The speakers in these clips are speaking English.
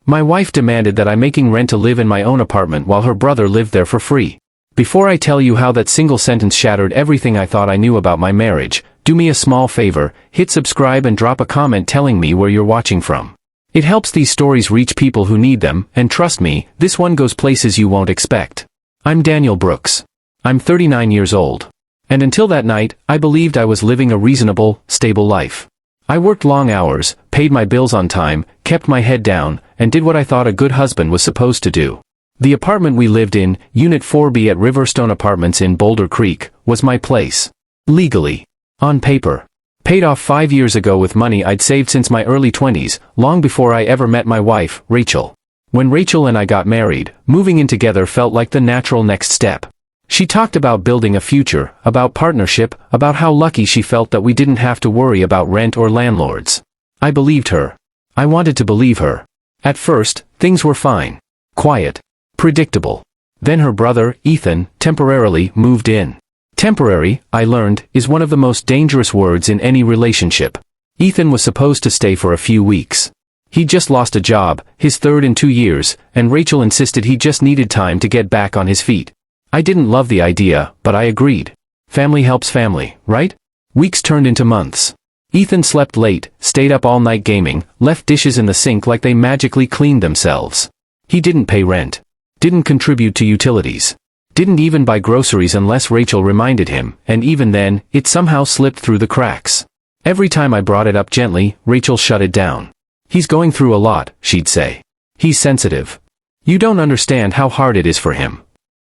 My wife demanded that I making rent to live in my own apartment while her brother lived there for free. Before I tell you how that single sentence shattered everything I thought I knew about my marriage, do me a small favor, hit subscribe and drop a comment telling me where you're watching from. It helps these stories reach people who need them, and trust me, this one goes places you won't expect. I'm Daniel Brooks. I'm 39 years old. And until that night, I believed I was living a reasonable, stable life. I worked long hours, paid my bills on time, kept my head down, and did what I thought a good husband was supposed to do. The apartment we lived in, Unit 4B at Riverstone Apartments in Boulder Creek, was my place. Legally. On paper. Paid off 5 years ago with money I'd saved since my early 20s, long before I ever met my wife, Rachel. When Rachel and I got married, moving in together felt like the natural next step. She talked about building a future, about partnership, about how lucky she felt that we didn't have to worry about rent or landlords. I believed her. I wanted to believe her. At first, things were fine. Quiet. Predictable. Then her brother, Ethan, temporarily moved in. Temporary, I learned, is one of the most dangerous words in any relationship. Ethan was supposed to stay for a few weeks. He just lost a job, his third in 2 years, and Rachel insisted he just needed time to get back on his feet. I didn't love the idea, but I agreed. Family helps family, right? Weeks turned into months. Ethan slept late, stayed up all night gaming, left dishes in the sink like they magically cleaned themselves. He didn't pay rent. Didn't contribute to utilities. Didn't even buy groceries unless Rachel reminded him, and even then, it somehow slipped through the cracks. Every time I brought it up gently, Rachel shut it down. He's going through a lot, she'd say. He's sensitive. You don't understand how hard it is for him.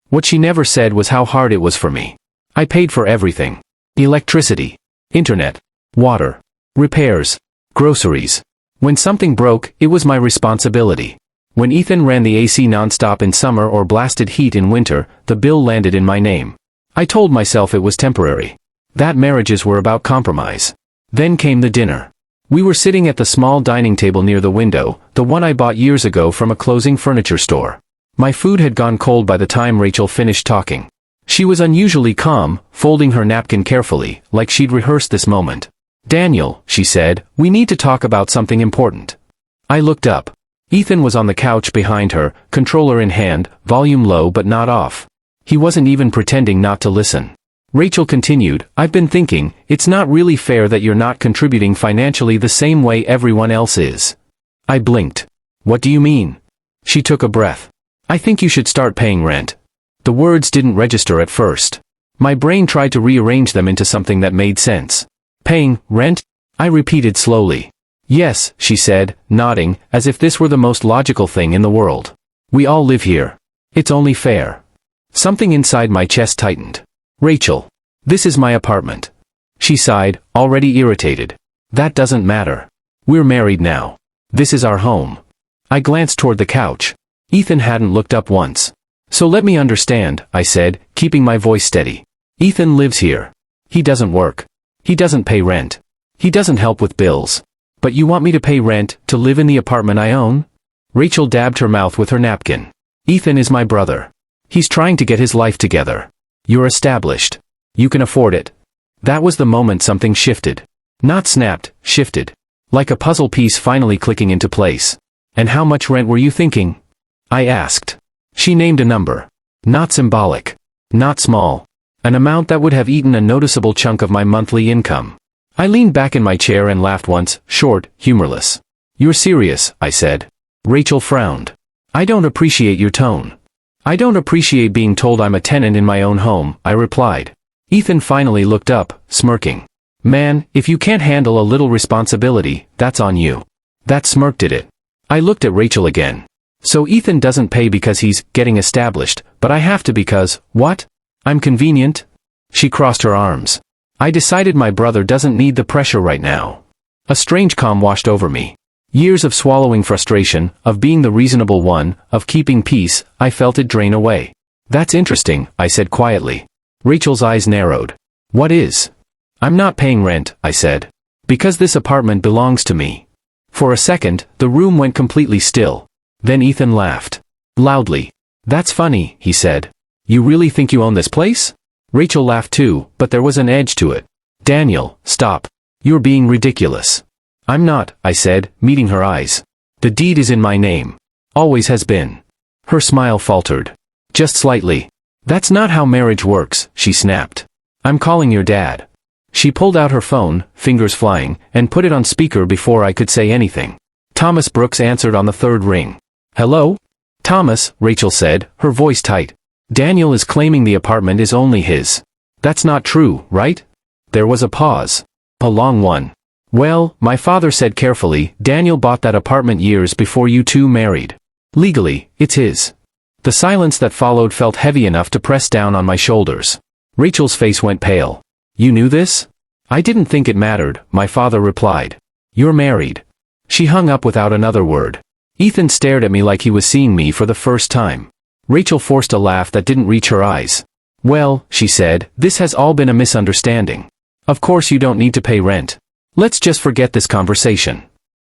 What she never said was how hard it was for me. I paid for everything. Electricity. Internet. Water. Repairs. Groceries. When something broke, it was my responsibility. When Ethan ran the AC nonstop in summer or blasted heat in winter, the bill landed in my name. I told myself it was temporary. That marriages were about compromise. Then came the dinner. We were sitting at the small dining table near the window, the one I bought years ago from a closing furniture store. My food had gone cold by the time Rachel finished talking. She was unusually calm, folding her napkin carefully, like she'd rehearsed this moment. Daniel, she said, we need to talk about something important. I looked up. Ethan was on the couch behind her, controller in hand, volume low but not off. He wasn't even pretending not to listen. Rachel continued, I've been thinking, it's not really fair that you're not contributing financially the same way everyone else is. I blinked. What do you mean? She took a breath. I think you should start paying rent. The words didn't register at first. My brain tried to rearrange them into something that made sense. Paying rent? I repeated slowly. Yes, she said, nodding, as if this were the most logical thing in the world. We all live here. It's only fair. Something inside my chest tightened. Rachel. This is my apartment. She sighed, already irritated. That doesn't matter. We're married now. This is our home. I glanced toward the couch. Ethan hadn't looked up once. So let me understand, I said, keeping my voice steady. Ethan lives here. He doesn't work. He doesn't pay rent. He doesn't help with bills. But you want me to pay rent, to live in the apartment I own? Rachel dabbed her mouth with her napkin. Ethan is my brother. He's trying to get his life together. You're established. You can afford it. That was the moment something shifted. Not snapped, shifted. Like a puzzle piece finally clicking into place. And how much rent were you thinking? I asked. She named a number. Not symbolic. Not small. An amount that would have eaten a noticeable chunk of my monthly income. I leaned back in my chair and laughed once, short, humorless. You're serious, I said. Rachel frowned. I don't appreciate your tone. I don't appreciate being told I'm a tenant in my own home, I replied. Ethan finally looked up, smirking. Man, if you can't handle a little responsibility, that's on you. That smirk did it. I looked at Rachel again. So Ethan doesn't pay because he's getting established, but I have to because, what? I'm convenient? She crossed her arms. I decided my brother doesn't need the pressure right now. A strange calm washed over me. Years of swallowing frustration, of being the reasonable one, of keeping peace, I felt it drain away. That's interesting, I said quietly. Rachel's eyes narrowed. What is? I'm not paying rent, I said. Because this apartment belongs to me. For a second, the room went completely still. Then Ethan laughed. Loudly. That's funny, he said. You really think you own this place? Rachel laughed too, but there was an edge to it. Daniel, stop. You're being ridiculous. I'm not, I said, meeting her eyes. The deed is in my name. Always has been. Her smile faltered. Just slightly. That's not how marriage works, she snapped. I'm calling your dad. She pulled out her phone, fingers flying, and put it on speaker before I could say anything. Thomas Brooks answered on the third ring. Hello? Thomas, Rachel said, her voice tight. Daniel is claiming the apartment is only his. That's not true, right? There was a pause. A long one. Well, my father said carefully, Daniel bought that apartment years before you two married. Legally, it's his. The silence that followed felt heavy enough to press down on my shoulders. Rachel's face went pale. You knew this? I didn't think it mattered, my father replied. You're married. She hung up without another word. Ethan stared at me like he was seeing me for the first time. Rachel forced a laugh that didn't reach her eyes. Well, she said, this has all been a misunderstanding. Of course you don't need to pay rent. Let's just forget this conversation.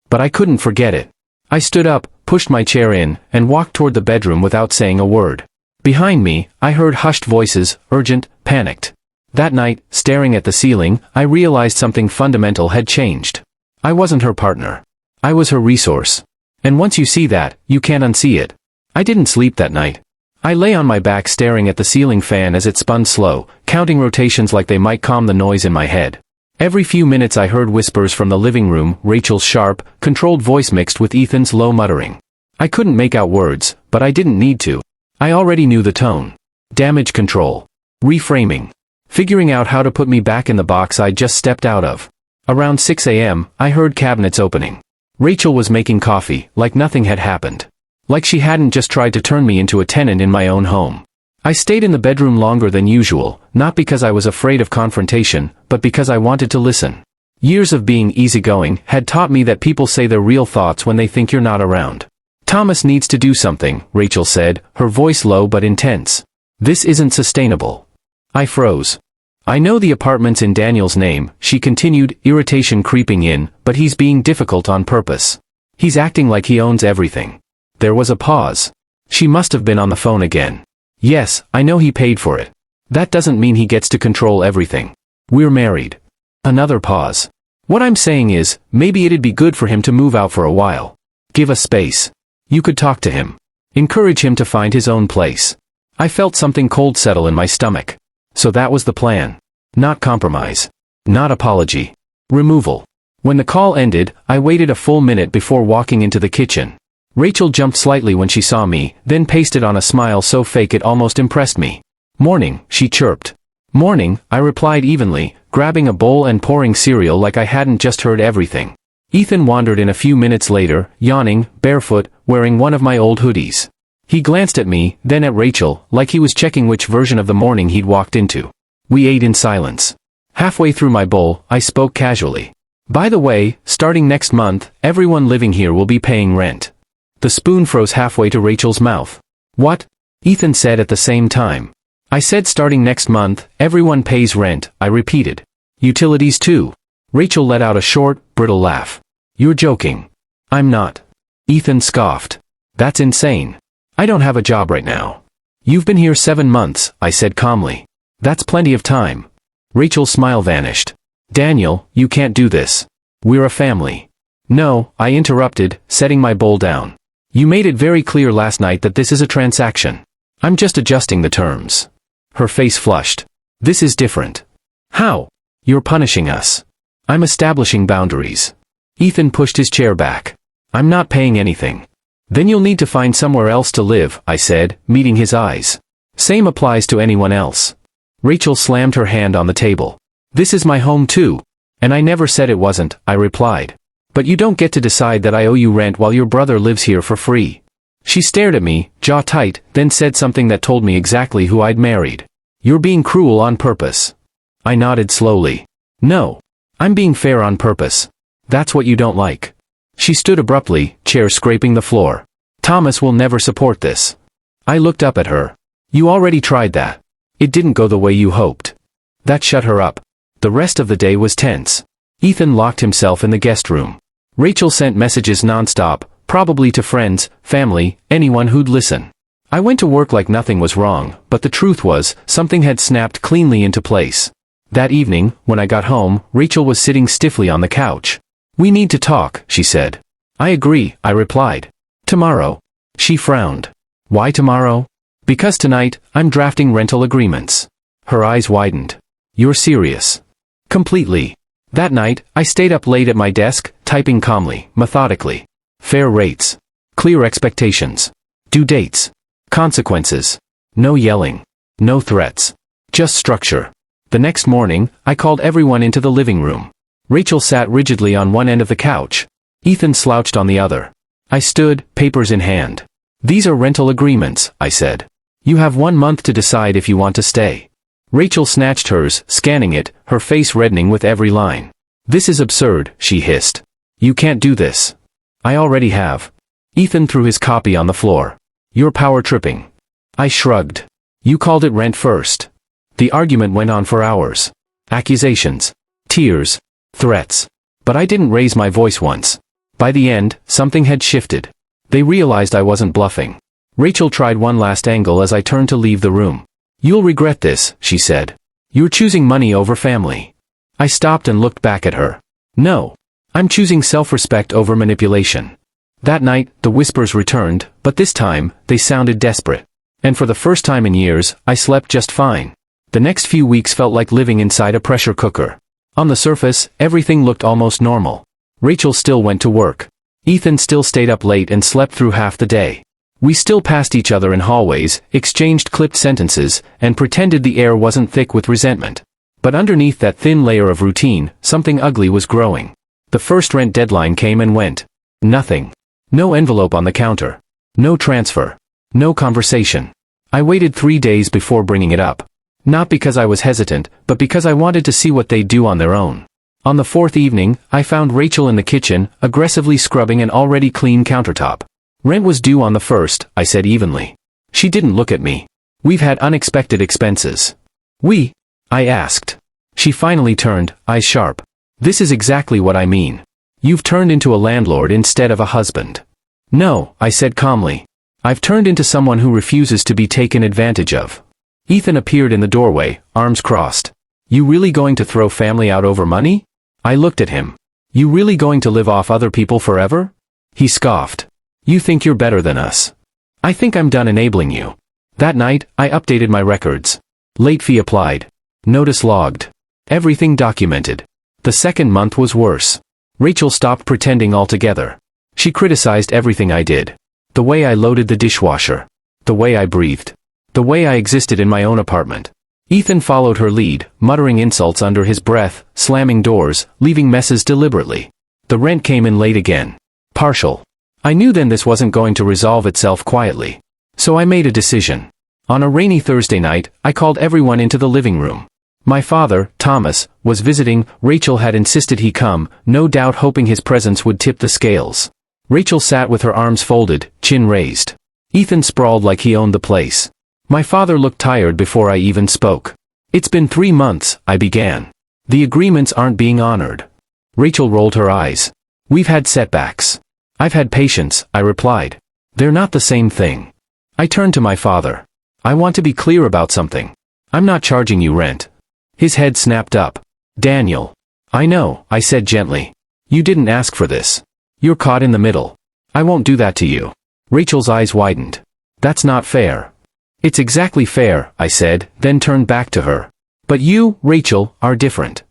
But I couldn't forget it. I stood up, pushed my chair in, and walked toward the bedroom without saying a word. Behind me, I heard hushed voices, urgent, panicked. That night, staring at the ceiling, I realized something fundamental had changed. I wasn't her partner. I was her resource. And once you see that, you can't unsee it. I didn't sleep that night. I lay on my back staring at the ceiling fan as it spun slow, counting rotations like they might calm the noise in my head. Every few minutes I heard whispers from the living room, Rachel's sharp, controlled voice mixed with Ethan's low muttering. I couldn't make out words, but I didn't need to. I already knew the tone. Damage control. Reframing. Figuring out how to put me back in the box I'd just stepped out of. Around 6 a.m., I heard cabinets opening. Rachel was making coffee, like nothing had happened. Like she hadn't just tried to turn me into a tenant in my own home. I stayed in the bedroom longer than usual, not because I was afraid of confrontation, but because I wanted to listen. Years of being easygoing had taught me that people say their real thoughts when they think you're not around. Thomas needs to do something, Rachel said, her voice low but intense. This isn't sustainable. I froze. I know the apartment's in Daniel's name, she continued, irritation creeping in, but he's being difficult on purpose. He's acting like he owns everything. There was a pause. She must have been on the phone again. Yes, I know he paid for it. That doesn't mean he gets to control everything. We're married. Another pause. What I'm saying is, maybe it'd be good for him to move out for a while. Give us space. You could talk to him. Encourage him to find his own place. I felt something cold settle in my stomach. So that was the plan. Not compromise. Not apology. Removal. When the call ended, I waited a full minute before walking into the kitchen. Rachel jumped slightly when she saw me, then pasted on a smile so fake it almost impressed me. Morning, she chirped. Morning, I replied evenly, grabbing a bowl and pouring cereal like I hadn't just heard everything. Ethan wandered in a few minutes later, yawning, barefoot, wearing one of my old hoodies. He glanced at me, then at Rachel, like he was checking which version of the morning he'd walked into. We ate in silence. Halfway through my bowl, I spoke casually. By the way, starting next month, everyone living here will be paying rent. The spoon froze halfway to Rachel's mouth. What? Ethan said at the same time. I said starting next month, everyone pays rent, I repeated. Utilities too. Rachel let out a short, brittle laugh. You're joking. I'm not. Ethan scoffed. That's insane. I don't have a job right now. You've been here 7 months, I said calmly. That's plenty of time. Rachel's smile vanished. Daniel, you can't do this. We're a family. No, I interrupted, setting my bowl down. You made it very clear last night that this is a transaction. I'm just adjusting the terms. Her face flushed. This is different. How? You're punishing us. I'm establishing boundaries. Ethan pushed his chair back. I'm not paying anything. Then you'll need to find somewhere else to live, I said, meeting his eyes. Same applies to anyone else. Rachel slammed her hand on the table. This is my home too. And I never said it wasn't, I replied. But you don't get to decide that I owe you rent while your brother lives here for free. She stared at me, jaw tight, then said something that told me exactly who I'd married. You're being cruel on purpose. I nodded slowly. No. I'm being fair on purpose. That's what you don't like. She stood abruptly, chair scraping the floor. Thomas will never support this. I looked up at her. You already tried that. It didn't go the way you hoped. That shut her up. The rest of the day was tense. Ethan locked himself in the guest room. Rachel sent messages nonstop, probably to friends, family, anyone who'd listen. I went to work like nothing was wrong, but the truth was, something had snapped cleanly into place. That evening, when I got home, Rachel was sitting stiffly on the couch. We need to talk, she said. I agree, I replied. Tomorrow. She frowned. Why tomorrow? Because tonight, I'm drafting rental agreements. Her eyes widened. You're serious? Completely. That night, I stayed up late at my desk, typing calmly, methodically. Fair rates. Clear expectations. Due dates. Consequences. No yelling. No threats. Just structure. The next morning, I called everyone into the living room. Rachel sat rigidly on one end of the couch. Ethan slouched on the other. I stood, papers in hand. These are rental agreements, I said. You have 1 month to decide if you want to stay. Rachel snatched hers, scanning it, her face reddening with every line. This is absurd, she hissed. You can't do this. I already have. Ethan threw his copy on the floor. You're power tripping. I shrugged. You called it rent first. The argument went on for hours. Accusations. Tears. Threats. But I didn't raise my voice once. By the end, something had shifted. They realized I wasn't bluffing. Rachel tried one last angle as I turned to leave the room. You'll regret this, she said. You're choosing money over family. I stopped and looked back at her. No. I'm choosing self-respect over manipulation. That night, the whispers returned, but this time, they sounded desperate. And for the first time in years, I slept just fine. The next few weeks felt like living inside a pressure cooker. On the surface, everything looked almost normal. Rachel still went to work. Ethan still stayed up late and slept through half the day. We still passed each other in hallways, exchanged clipped sentences, and pretended the air wasn't thick with resentment. But underneath that thin layer of routine, something ugly was growing. The first rent deadline came and went. Nothing. No envelope on the counter. No transfer. No conversation. I waited 3 days before bringing it up. Not because I was hesitant, but because I wanted to see what they'd do on their own. On the 4th evening, I found Rachel in the kitchen, aggressively scrubbing an already clean countertop. Rent was due on the 1st, I said evenly. She didn't look at me. We've had unexpected expenses. We? I asked. She finally turned, eyes sharp. This is exactly what I mean. You've turned into a landlord instead of a husband. No, I said calmly. I've turned into someone who refuses to be taken advantage of. Ethan appeared in the doorway, arms crossed. You really going to throw family out over money? I looked at him. You really going to live off other people forever? He scoffed. You think you're better than us. I think I'm done enabling you. That night, I updated my records. Late fee applied. Notice logged. Everything documented. The second month was worse. Rachel stopped pretending altogether. She criticized everything I did. The way I loaded the dishwasher. The way I breathed. The way I existed in my own apartment. Ethan followed her lead, muttering insults under his breath, slamming doors, leaving messes deliberately. The rent came in late again. Partial. I knew then this wasn't going to resolve itself quietly. So I made a decision. On a rainy Thursday night, I called everyone into the living room. My father, Thomas, was visiting. Rachel had insisted he come, no doubt hoping his presence would tip the scales. Rachel sat with her arms folded, chin raised. Ethan sprawled like he owned the place. My father looked tired before I even spoke. It's been 3 months, I began. The agreements aren't being honored. Rachel rolled her eyes. We've had setbacks. I've had patience, I replied. They're not the same thing. I turned to my father. I want to be clear about something. I'm not charging you rent. His head snapped up. Daniel. I know, I said gently. You didn't ask for this. You're caught in the middle. I won't do that to you. Rachel's eyes widened. That's not fair. It's exactly fair, I said, then turned back to her. But you, Rachel, are different.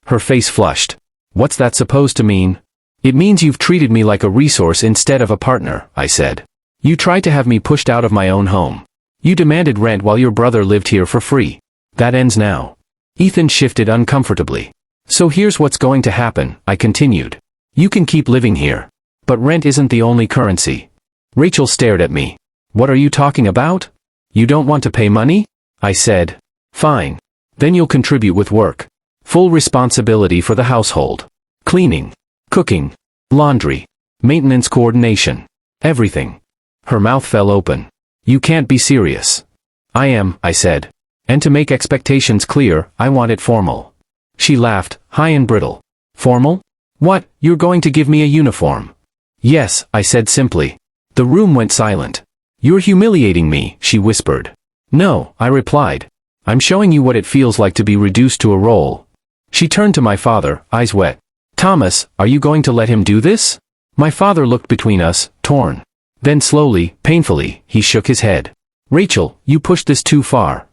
Her face flushed. What's that supposed to mean? It means you've treated me like a resource instead of a partner, I said. You tried to have me pushed out of my own home. You demanded rent while your brother lived here for free. That ends now. Ethan shifted uncomfortably. So here's what's going to happen, I continued. You can keep living here. But rent isn't the only currency. Rachel stared at me. What are you talking about? You don't want to pay money? I said. Fine. Then you'll contribute with work. Full responsibility for the household. Cleaning. Cooking. Laundry. Maintenance coordination. Everything. Her mouth fell open. You can't be serious. I am, I said. And to make expectations clear, I want it formal. She laughed, high and brittle. Formal? What, you're going to give me a uniform? Yes, I said simply. The room went silent. You're humiliating me, she whispered. No, I replied. I'm showing you what it feels like to be reduced to a role. She turned to my father, eyes wet. Thomas, are you going to let him do this? My father looked between us, torn. Then slowly, painfully, he shook his head. Rachel, you pushed this too far.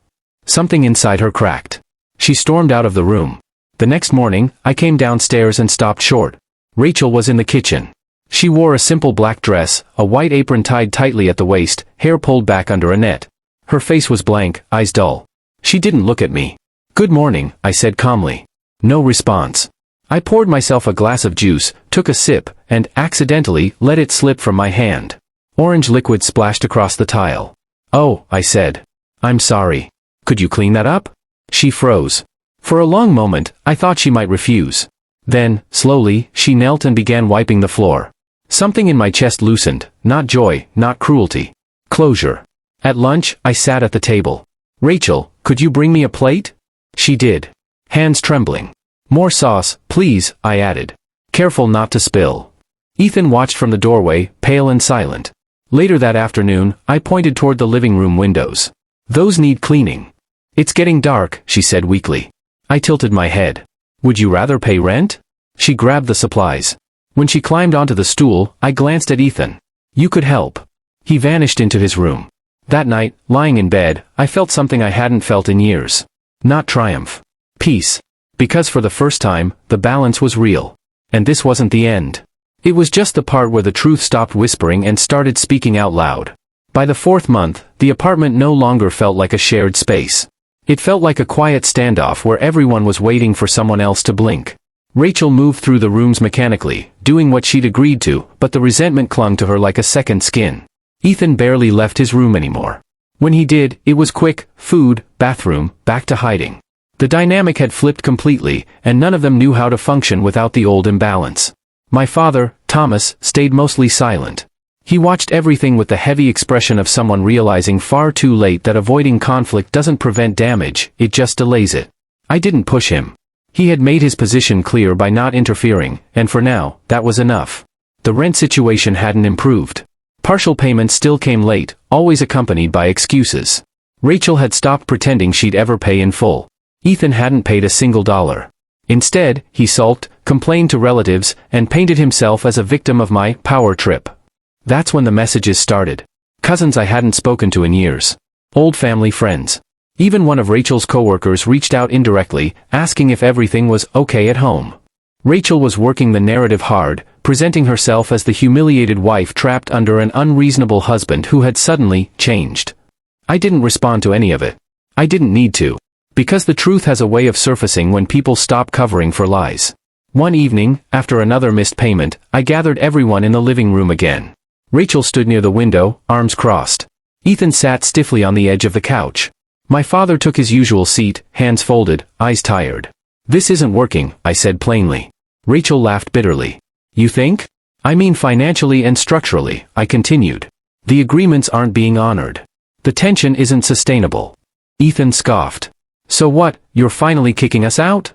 Something inside her cracked. She stormed out of the room. The next morning, I came downstairs and stopped short. Rachel was in the kitchen. She wore a simple black dress, a white apron tied tightly at the waist, hair pulled back under a net. Her face was blank, eyes dull. She didn't look at me. Good morning, I said calmly. No response. I poured myself a glass of juice, took a sip, and, accidentally, let it slip from my hand. Orange liquid splashed across the tile. Oh, I said. I'm sorry. Could you clean that up? She froze. For a long moment, I thought she might refuse. Then, slowly, she knelt and began wiping the floor. Something in my chest loosened, not joy, not cruelty. Closure. At lunch, I sat at the table. Rachel, could you bring me a plate? She did. Hands trembling. More sauce, please, I added. Careful not to spill. Ethan watched from the doorway, pale and silent. Later that afternoon, I pointed toward the living room windows. Those need cleaning. It's getting dark, she said weakly. I tilted my head. Would you rather pay rent? She grabbed the supplies. When she climbed onto the stool, I glanced at Ethan. You could help. He vanished into his room. That night, lying in bed, I felt something I hadn't felt in years. Not triumph. Peace. Because for the first time, the balance was real. And this wasn't the end. It was just the part where the truth stopped whispering and started speaking out loud. By the 4th month, the apartment no longer felt like a shared space. It felt like a quiet standoff where everyone was waiting for someone else to blink. Rachel moved through the rooms mechanically, doing what she'd agreed to, but the resentment clung to her like a second skin. Ethan barely left his room anymore. When he did, it was quick, food, bathroom, back to hiding. The dynamic had flipped completely, and none of them knew how to function without the old imbalance. My father, Thomas, stayed mostly silent. He watched everything with the heavy expression of someone realizing far too late that avoiding conflict doesn't prevent damage, it just delays it. I didn't push him. He had made his position clear by not interfering, and for now, that was enough. The rent situation hadn't improved. Partial payments still came late, always accompanied by excuses. Rachel had stopped pretending she'd ever pay in full. Ethan hadn't paid a single dollar. Instead, he sulked, complained to relatives, and painted himself as a victim of my power trip. That's when the messages started. Cousins I hadn't spoken to in years. Old family friends. Even one of Rachel's coworkers reached out indirectly, asking if everything was okay at home. Rachel was working the narrative hard, presenting herself as the humiliated wife trapped under an unreasonable husband who had suddenly changed. I didn't respond to any of it. I didn't need to. Because the truth has a way of surfacing when people stop covering for lies. One evening, after another missed payment, I gathered everyone in the living room again. Rachel stood near the window, arms crossed. Ethan sat stiffly on the edge of the couch. My father took his usual seat, hands folded, eyes tired. This isn't working, I said plainly. Rachel laughed bitterly. You think? I mean financially and structurally, I continued. The agreements aren't being honored. The tension isn't sustainable. Ethan scoffed. So what, you're finally kicking us out?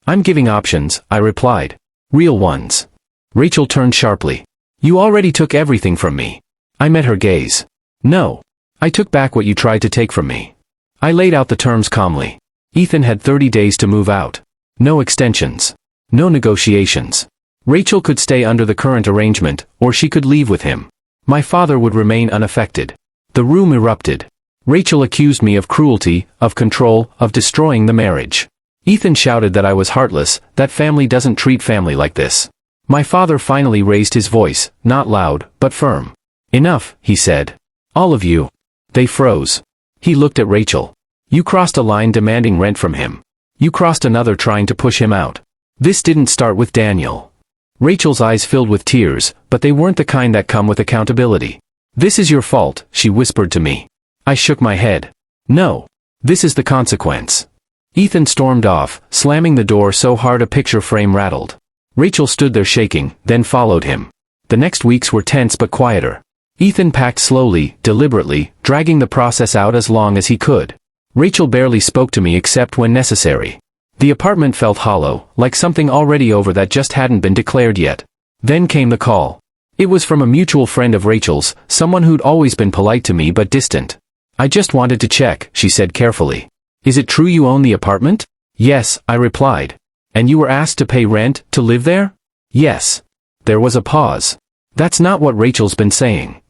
I'm giving options, I replied. Real ones. Rachel turned sharply. You already took everything from me. I met her gaze. No. I took back what you tried to take from me. I laid out the terms calmly. Ethan had 30 days to move out. No extensions. No negotiations. Rachel could stay under the current arrangement, or she could leave with him. My father would remain unaffected. The room erupted. Rachel accused me of cruelty, of control, of destroying the marriage. Ethan shouted that I was heartless, that family doesn't treat family like this. My father finally raised his voice, not loud, but firm. Enough, he said. All of you. They froze. He looked at Rachel. You crossed a line demanding rent from him. You crossed another trying to push him out. This didn't start with Daniel. Rachel's eyes filled with tears, but they weren't the kind that come with accountability. This is your fault, she whispered to me. I shook my head. No. This is the consequence. Ethan stormed off, slamming the door so hard a picture frame rattled. Rachel stood there shaking, then followed him. The next weeks were tense but quieter. Ethan packed slowly, deliberately, dragging the process out as long as he could. Rachel barely spoke to me except when necessary. The apartment felt hollow, like something already over that just hadn't been declared yet. Then came the call. It was from a mutual friend of Rachel's, someone who'd always been polite to me but distant. I just wanted to check, she said carefully. Is it true you own the apartment? Yes, I replied. And you were asked to pay rent, to live there? Yes. There was a pause. That's not what Rachel's been saying.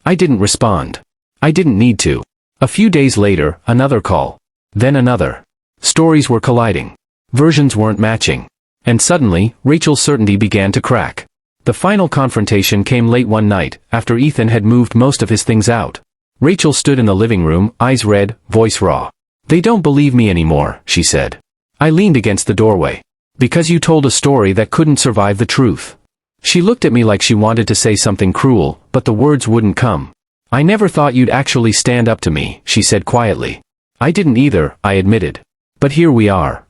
I didn't respond. I didn't need to. A few days later, another call. Then another. Stories were colliding. Versions weren't matching. And suddenly, Rachel's certainty began to crack. The final confrontation came late one night, after Ethan had moved most of his things out. Rachel stood in the living room, eyes red, voice raw. "They don't believe me anymore," she said. I leaned against the doorway. "Because you told a story that couldn't survive the truth." She looked at me like she wanted to say something cruel, but the words wouldn't come. "I never thought you'd actually stand up to me," she said quietly. "I didn't either," I admitted. "But here we are."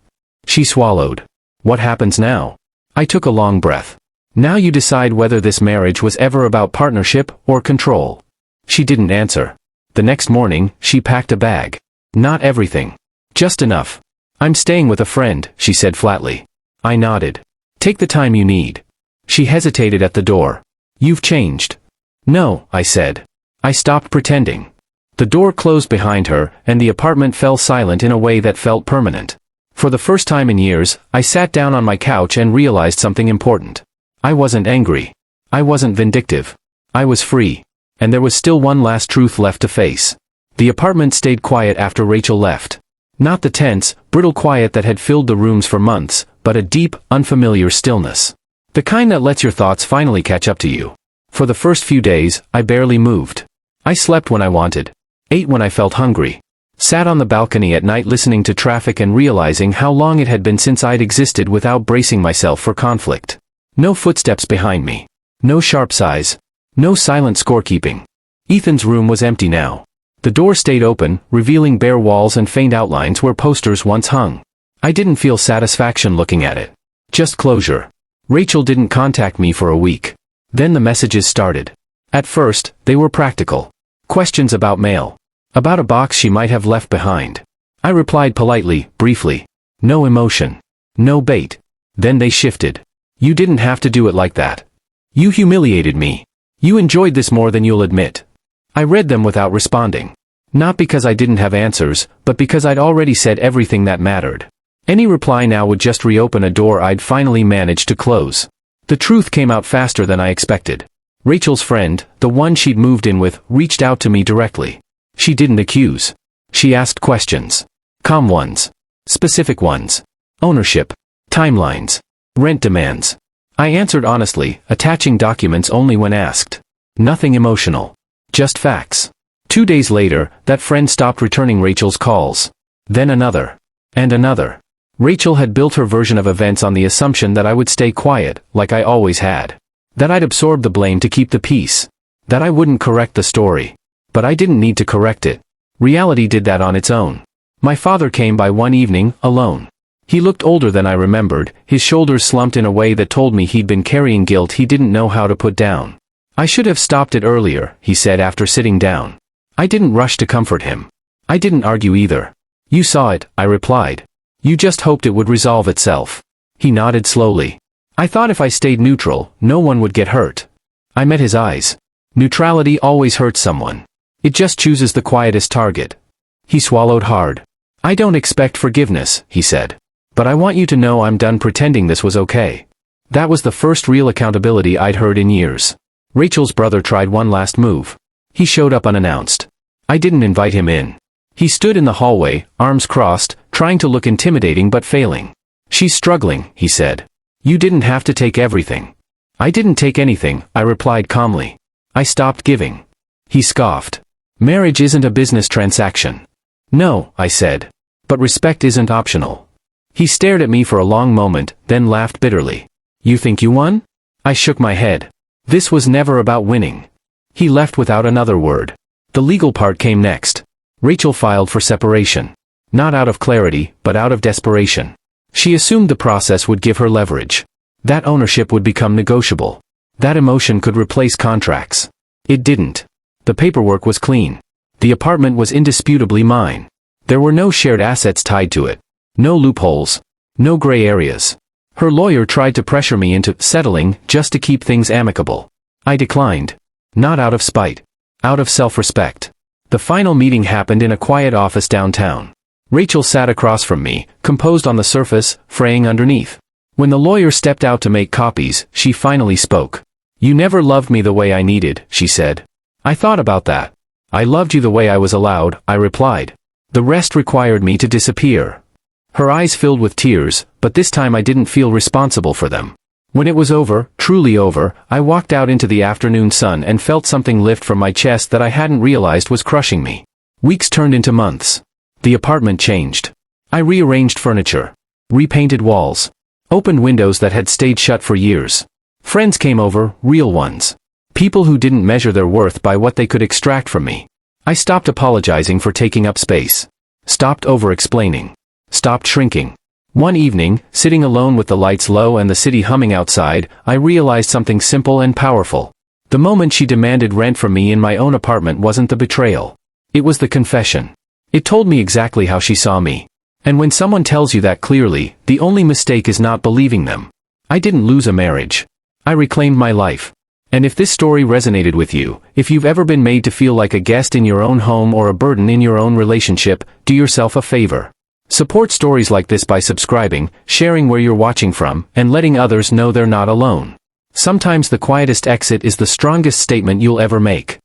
She swallowed. "What happens now?" I took a long breath. "Now you decide whether this marriage was ever about partnership or control." She didn't answer. The next morning, she packed a bag. "Not everything. Just enough. I'm staying with a friend," she said flatly. I nodded. "Take the time you need." She hesitated at the door. "You've changed." "No," I said. I stopped pretending. The door closed behind her, and the apartment fell silent in a way that felt permanent. For the first time in years, I sat down on my couch and realized something important. I wasn't angry. I wasn't vindictive. I was free. And there was still one last truth left to face. The apartment stayed quiet after Rachel left. Not the tense, brittle quiet that had filled the rooms for months, but a deep, unfamiliar stillness. The kind that lets your thoughts finally catch up to you. For the first few days, I barely moved. I slept when I wanted. Ate when I felt hungry. Sat on the balcony at night listening to traffic and realizing how long it had been since I'd existed without bracing myself for conflict. No footsteps behind me. No sharp sighs. No silent scorekeeping. Ethan's room was empty now. The door stayed open, revealing bare walls and faint outlines where posters once hung. I didn't feel satisfaction looking at it. Just closure. Rachel didn't contact me for a week. Then the messages started. At first, they were practical. Questions about mail. About a box she might have left behind. I replied politely, briefly. No emotion. No bait. Then they shifted. "You didn't have to do it like that. You humiliated me. You enjoyed this more than you'll admit." I read them without responding. Not because I didn't have answers, but because I'd already said everything that mattered. Any reply now would just reopen a door I'd finally managed to close. The truth came out faster than I expected. Rachel's friend, the one she'd moved in with, reached out to me directly. She didn't accuse. She asked questions. Calm ones. Specific ones. Ownership. Timelines. Rent demands. I answered honestly, attaching documents only when asked. Nothing emotional. Just facts. 2 days later, that friend stopped returning Rachel's calls. Then another. And another. Rachel had built her version of events on the assumption that I would stay quiet, like I always had. That I'd absorb the blame to keep the peace. That I wouldn't correct the story. But I didn't need to correct it. Reality did that on its own. My father came by one evening, alone. He looked older than I remembered, his shoulders slumped in a way that told me he'd been carrying guilt he didn't know how to put down. "I should have stopped it earlier," he said after sitting down. I didn't rush to comfort him. I didn't argue either. "You saw it," I replied. "You just hoped it would resolve itself." He nodded slowly. "I thought if I stayed neutral, no one would get hurt." I met his eyes. Neutrality always hurts someone. It just chooses the quietest target. He swallowed hard. "I don't expect forgiveness," he said. "But I want you to know I'm done pretending this was okay." That was the first real accountability I'd heard in years. Rachel's brother tried one last move. He showed up unannounced. I didn't invite him in. He stood in the hallway, arms crossed, trying to look intimidating but failing. "She's struggling," he said. "You didn't have to take everything." "I didn't take anything," I replied calmly. "I stopped giving." He scoffed. "Marriage isn't a business transaction." "No," I said. "But respect isn't optional." He stared at me for a long moment, then laughed bitterly. "You think you won?" I shook my head. This was never about winning. He left without another word. The legal part came next. Rachel filed for separation. Not out of clarity, but out of desperation. She assumed the process would give her leverage. That ownership would become negotiable. That emotion could replace contracts. It didn't. The paperwork was clean. The apartment was indisputably mine. There were no shared assets tied to it. No loopholes. No gray areas. Her lawyer tried to pressure me into settling just to keep things amicable. I declined. Not out of spite. Out of self-respect. The final meeting happened in a quiet office downtown. Rachel sat across from me, composed on the surface, fraying underneath. When the lawyer stepped out to make copies, she finally spoke. "You never loved me the way I needed," she said. I thought about that. I loved you the way I was allowed, I replied. The rest required me to disappear. Her eyes filled with tears, but this time I didn't feel responsible for them. When it was over, truly over, I walked out into the afternoon sun and felt something lift from my chest that I hadn't realized was crushing me. Weeks turned into months. The apartment changed. I rearranged furniture, repainted walls, opened windows that had stayed shut for years. Friends came over, real ones. People who didn't measure their worth by what they could extract from me. I stopped apologizing for taking up space. Stopped over-explaining. Stopped shrinking. One evening, sitting alone with the lights low and the city humming outside, I realized something simple and powerful. The moment she demanded rent from me in my own apartment wasn't the betrayal. It was the confession. It told me exactly how she saw me. And when someone tells you that clearly, the only mistake is not believing them. I didn't lose a marriage. I reclaimed my life. And if this story resonated with you, if you've ever been made to feel like a guest in your own home or a burden in your own relationship, do yourself a favor. Support stories like this by subscribing, sharing where you're watching from, and letting others know they're not alone. Sometimes the quietest exit is the strongest statement you'll ever make.